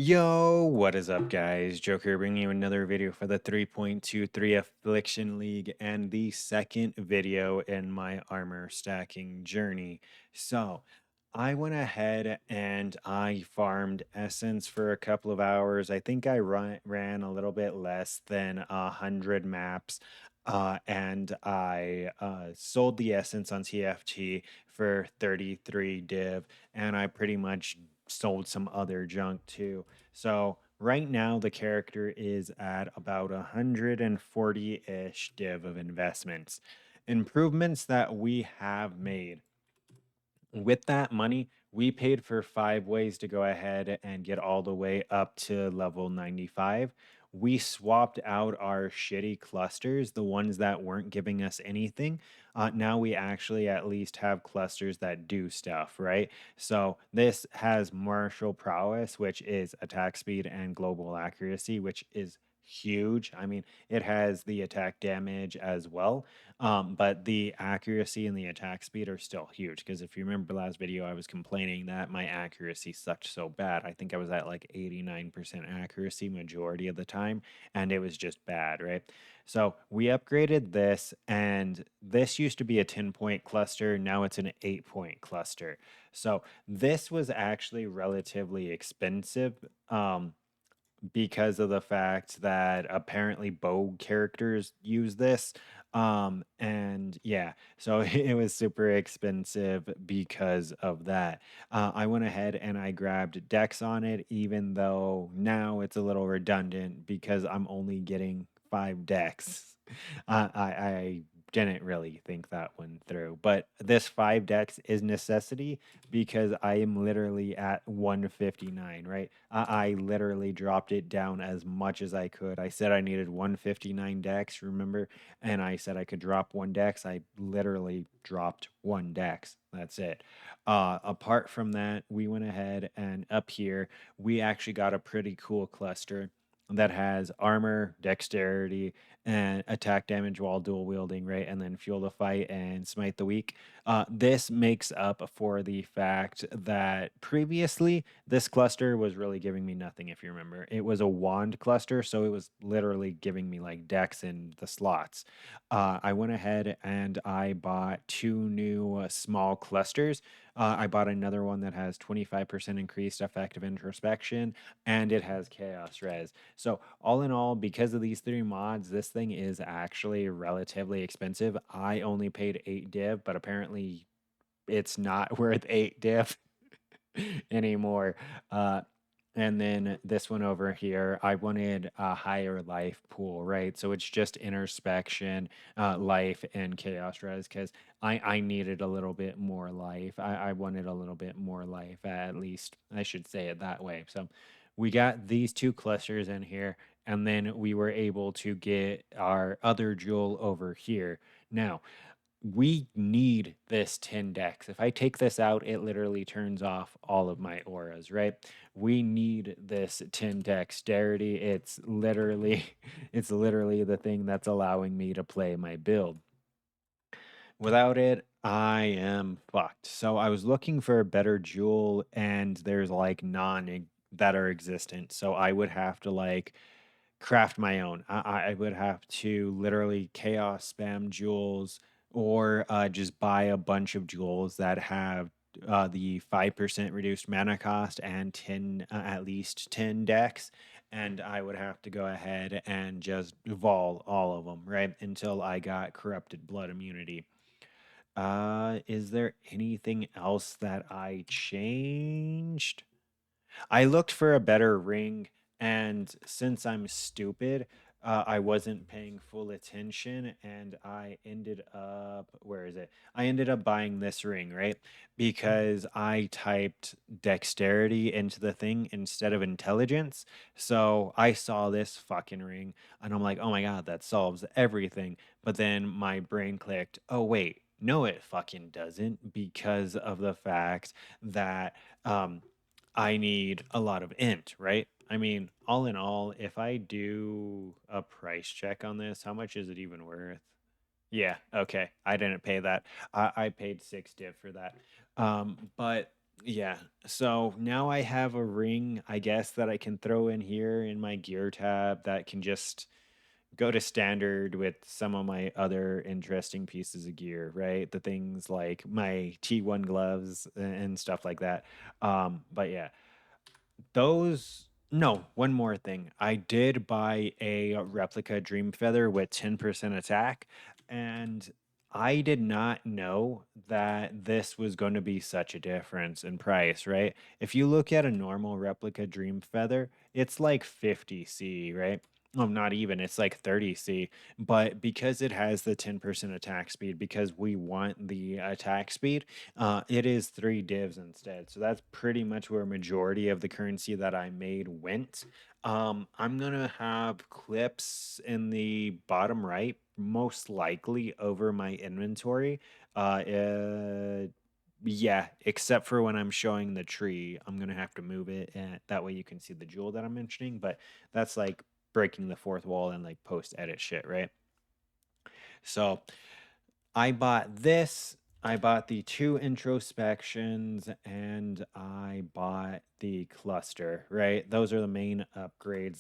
Yo, what is up, guys? Joker bringing you another video for the 3.23 Affliction League and the second video in my armor stacking journey. So, I went ahead and I farmed Essence for a couple of hours. I think I ran a little bit less than 100 maps. And I sold the Essence on TFT for 33 div, and I pretty much sold some other junk too. So right now the character is at about 140-ish div of investments. Improvements that we have made. With that money, we paid for 5 ways to go ahead and get all the way up to level 95. We swapped out our shitty clusters, the ones that weren't giving us anything. Now we actually at least have clusters that do stuff, right? So this has martial prowess, which is attack speed and global accuracy, which is huge. I mean, it has the attack damage as well, but the accuracy and the attack speed are still huge. Because if you remember last video, I was complaining that my accuracy sucked so bad. I think I was at like 89% accuracy majority of the time, and it was just bad, right? So we upgraded this, and this used to be a 10-point cluster. Now it's an 8-point cluster. So this was actually relatively expensive. Because of the fact that apparently bow characters use this. And yeah, so it was super expensive because of that. I went ahead and I grabbed decks on it, even though now it's a little redundant because I'm only getting 5 decks. I didn't really think that one through, but this 5 decks is necessity because I am literally at 159, right? I literally dropped it down as much as I could. I said I needed 159 decks, remember? And I said I could drop 1 dex. I literally dropped 1 dex. That's it. Apart from that, we went ahead and up here, we actually got a pretty cool cluster that has armor, dexterity, and attack damage while dual wielding, right? And then fuel the fight and smite the weak. This makes up for the fact that previously this cluster was really giving me nothing, if you remember. It was a wand cluster, so it was literally giving me like decks in the slots. I went ahead and I bought 2 new small clusters. I bought another one that has 25% increased effective introspection, and it has chaos res. So all in all, because of these 3 mods, this thing is actually relatively expensive. I only paid 8 div, but apparently it's not worth 8 div anymore. Uh, and then this one over here, I wanted a higher life pool, right? So it's just introspection, life, and chaos res because I needed a little bit more life. I wanted a little bit more life, at least I should say it that way. So we got these 2 clusters in here, and then we were able to get our other jewel over here. Now, we need this 10 dex. If I take this out, it literally turns off all of my auras, right? We need this 10 dexterity. It's literally it's literally the thing that's allowing me to play my build. Without it, I am fucked. So I was looking for a better jewel, and there's like none that are existent. So I would have to like craft my own. I would have to literally chaos spam jewels, or just buy a bunch of jewels that have the 5% reduced mana cost and 10, at least 10 decks. And I would have to go ahead and just vol all of them, right? Until I got corrupted blood immunity. Is there anything else that I changed? I looked for a better ring, and since I'm stupid, I wasn't paying full attention, and I ended up, where is it? I ended up buying this ring, right? Because I typed dexterity into the thing instead of intelligence. So I saw this fucking ring, and I'm like, oh my God, that solves everything. But then my brain clicked, oh wait, no, it fucking doesn't, because of the fact that I need a lot of int, right? I mean, all in all, if I do a price check on this, how much is it even worth? Yeah, okay. I didn't pay that. I paid 6 div for that. But Yeah. So now I have a ring, I guess, that I can throw in here in my gear tab that can just go to standard with some of my other interesting pieces of gear, right? The things like my T1 gloves and stuff like that. But yeah, those no, one more thing. I did buy a replica Dream Feather with 10% attack, and I did not know that this was going to be such a difference in price, right? If you look at a normal replica Dream Feather, it's like 50C, right? Oh, not even. It's like 30C. But because it has the 10% attack speed, because we want the attack speed, it is three divs instead. So that's pretty much where majority of the currency that I made went. I'm gonna have clips in the bottom right, most likely over my inventory. Uh, uh, yeah, except for when I'm showing the tree, I'm gonna have to move it, and that way you can see the jewel that I'm mentioning. But that's like breaking the fourth wall and like post edit shit, right? So I bought this. I bought the two introspections and I bought the cluster, right? Those are the main upgrades.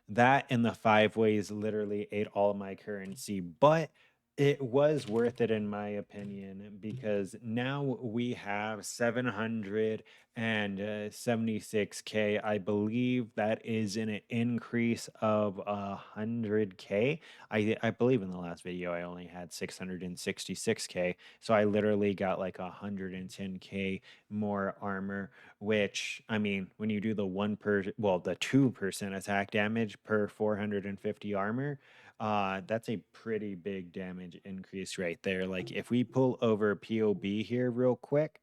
That and the five ways literally ate all of my currency, but it was worth it in my opinion because now we have 776K. I believe that is an increase of 100K. I believe in the last video I only had 666K, so I literally got like 110K more armor. Which I mean, when you do the 2% attack damage per 450 armor, that's a pretty big damage increase right there. Like if we pull over POB here real quick,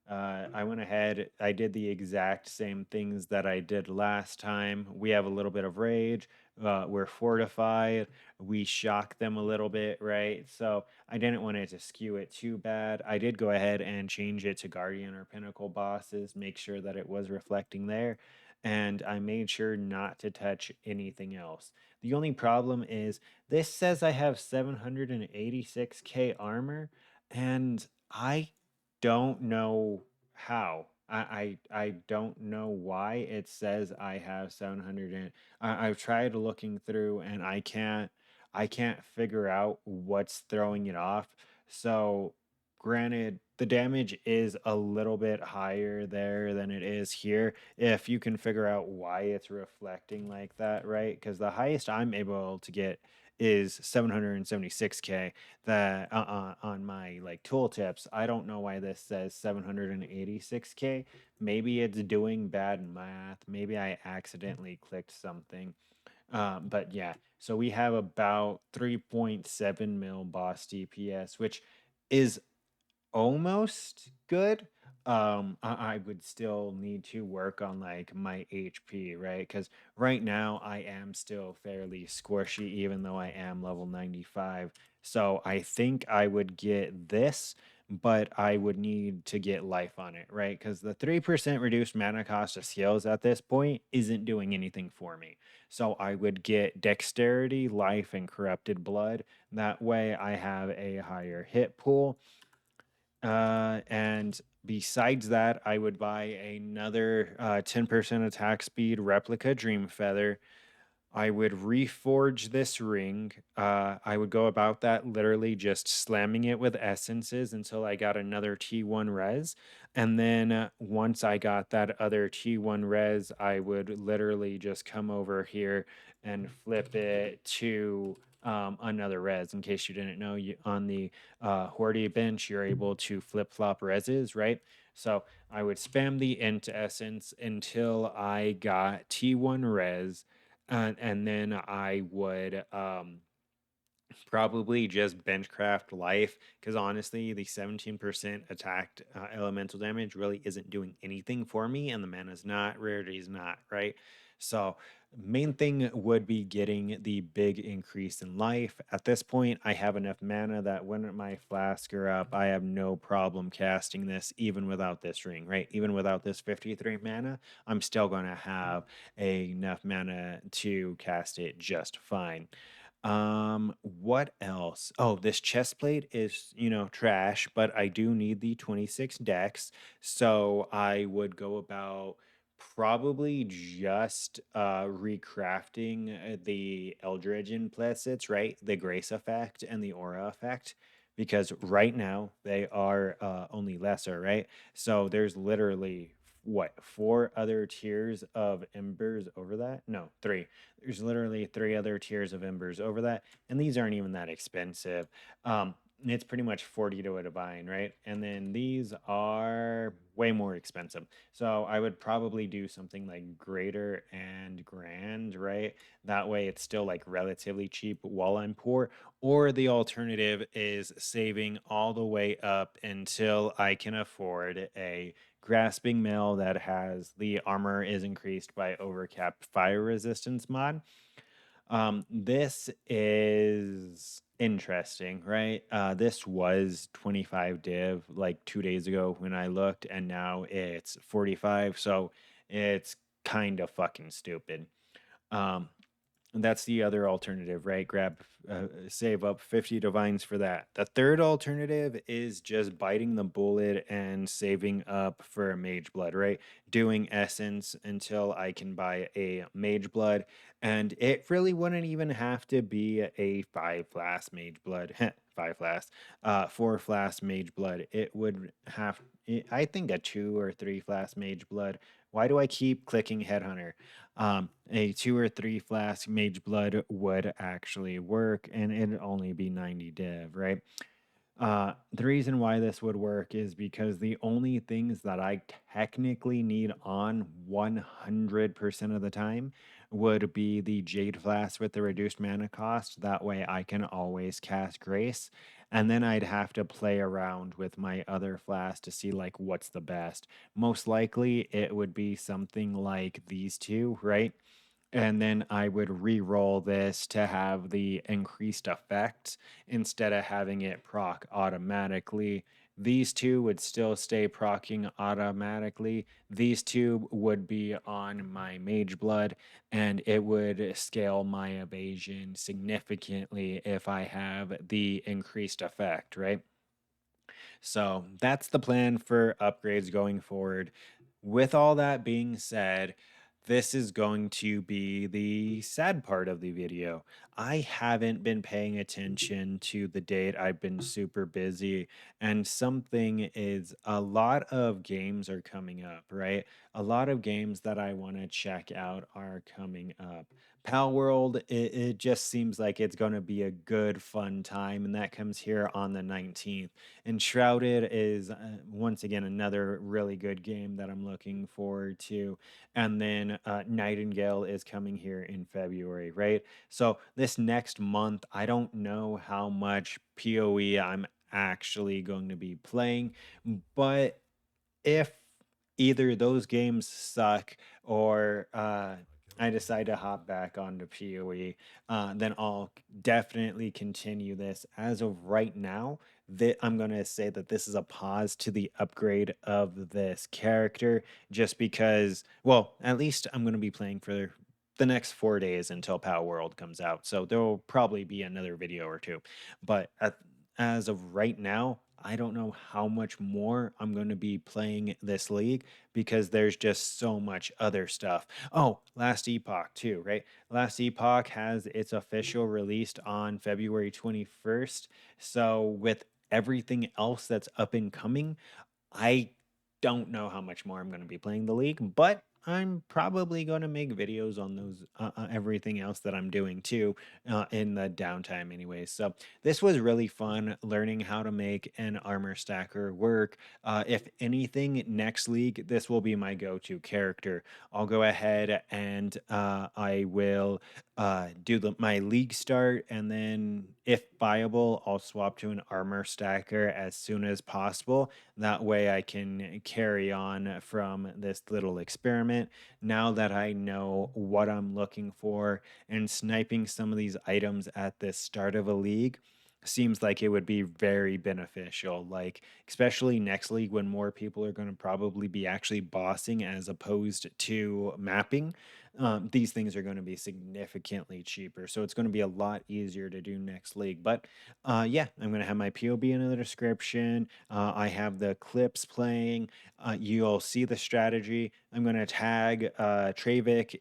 I went ahead, I did the exact same things that I did last time. We have a little bit of rage. We're fortified. We shock them a little bit, right? So I didn't want it to skew it too bad. I did go ahead and change it to Guardian or Pinnacle bosses, make sure that it was reflecting there. And I made sure not to touch anything else. The only problem is this says I have 786K armor, and I don't know how. I don't know why it says I have 700 and I've tried looking through and I can't figure out what's throwing it off. So granted, the damage is a little bit higher there than it is here. If you can figure out why it's reflecting like that, right? Because the highest I'm able to get is 776K that on my like tooltips. I don't know why this says 786K. Maybe it's doing bad math. Maybe I accidentally clicked something. But yeah, so we have about 3.7 mil boss DPS, which is almost good. I would still need to work on like my HP, right? Because right now I am still fairly squishy, even though I am level 95. So I think I would get this, but I would need to get life on it, right? Because the 3% reduced mana cost of skills at this point isn't doing anything for me. So I would get dexterity, life, and corrupted blood. That way I have a higher hit pool, and besides that, I would buy another 10% attack speed replica Dream Feather. I would reforge this ring. I would go about that literally just slamming it with essences until I got another T1 res. And then once I got that other T1 res, I would literally just come over here and flip it to another res. In case you didn't know, on the Hordy bench, you're able to flip flop reses, right? So I would spam the int essence until I got T1 res, and then I would probably just benchcraft life because honestly, the 17% attacked elemental damage really isn't doing anything for me, and the mana's not, rarity's not, right? So, main thing would be getting the big increase in life. At this point, I have enough mana that when my flask are up, I have no problem casting this even without this ring, right? Even without this 53 mana, I'm still going to have enough mana to cast it just fine. What else? Oh, this chest plate is, trash, but I do need the 26 decks. So I would go about probably just recrafting the Eldritch implicits, right? The Grace effect and the Aura effect. Because right now they are only lesser, right? So there's literally what, four other tiers of embers over that? No, three. There's literally three other tiers of embers over that, and these aren't even that expensive. It's pretty much 40 to a divine, right? And then these are way more expensive. So I would probably do something like greater and grand, right? That way it's still like relatively cheap while I'm poor. Or the alternative is saving all the way up until I can afford a grasping mill that has the armor is increased by overcapped fire resistance mod. This is interesting, right? This was 25 div like 2 days ago when I looked, and now it's 45. So it's kind of fucking stupid. Um, and that's the other alternative, right? Save up 50 divines for that. The third alternative is just biting the bullet and saving up for a mage blood, right? Doing essence until I can buy a mage blood. And it really wouldn't even have to be a 5 flask mage blood. 5 flask, 4 flask mage blood. It would have, I think, a 2 or 3 flask mage blood. Why do I keep clicking headhunter? A 2 or 3 flask mage blood would actually work, and it'd only be 90 div, right? The reason why this would work is because the only things that I technically need on 100% of the time would be the Jade Flask with the reduced mana cost. That way I can always cast Grace. And then I'd have to play around with my other flask to see like what's the best. Most likely it would be something like these two, right? And then I would re-roll this to have the increased effect instead of having it proc automatically. These two would still stay procking automatically. These two would be on my mage blood, and it would scale my evasion significantly if I have the increased effect, right? So that's the plan for upgrades going forward. With all that being said, this is going to be the sad part of the video. I haven't been paying attention to the date. I've been super busy, and something is a lot of games are coming up, right? A lot of games that I want to check out are coming up. Pal World, it just seems like it's going to be a good, fun time, and that comes here on the 19th. And Shrouded is once again another really good game that I'm looking forward to. And then Nightingale is coming here in February, right? So this next month, I don't know how much PoE I'm actually going to be playing, but if either those games suck or I decide to hop back onto PoE, then I'll definitely continue this. As of right now, that I'm going to say that this is a pause to the upgrade of this character, just because, well, at least I'm going to be playing for the next 4 days until Power World comes out. So there will probably be another video or two. But as of right now, I don't know how much more I'm going to be playing this league because there's just so much other stuff. Oh, Last Epoch too, right? Last Epoch has its official released on February 21st. So with everything else that's up and coming, I don't know how much more I'm going to be playing the league, but I'm probably going to make videos on those everything else that I'm doing too in the downtime anyways. So this was really fun learning how to make an armor stacker work. If anything, next league, this will be my go-to character. I'll go ahead and I will do my league start, and then if viable, I'll swap to an armor stacker as soon as possible. That way I can carry on from this little experiment. Now that I know what I'm looking for and sniping some of these items at the start of a league, seems like it would be very beneficial, like especially next league when more people are going to probably be actually bossing as opposed to mapping. These things are going to be significantly cheaper, so it's going to be a lot easier to do next league. But yeah, I'm going to have my POB in the description. I have the clips playing. You'll see the strategy. I'm going to tag Travik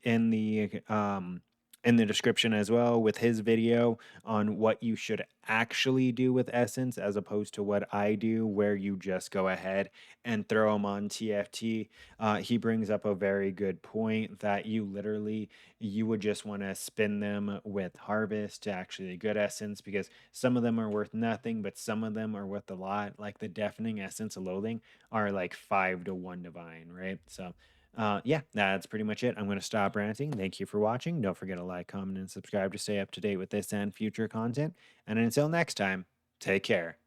in the description as well with his video on what you should actually do with Essence as opposed to what I do, where you just go ahead and throw them on TFT. He brings up a very good point that you would just want to spin them with Harvest to actually good Essence, because some of them are worth nothing, but some of them are worth a lot. Like the Deafening Essence of Loathing are like 5 to 1 divine, right? So yeah, that's pretty much it. I'm going to stop ranting. Thank you for watching. Don't forget to like, comment, and subscribe to stay up to date with this and future content. And until next time, take care.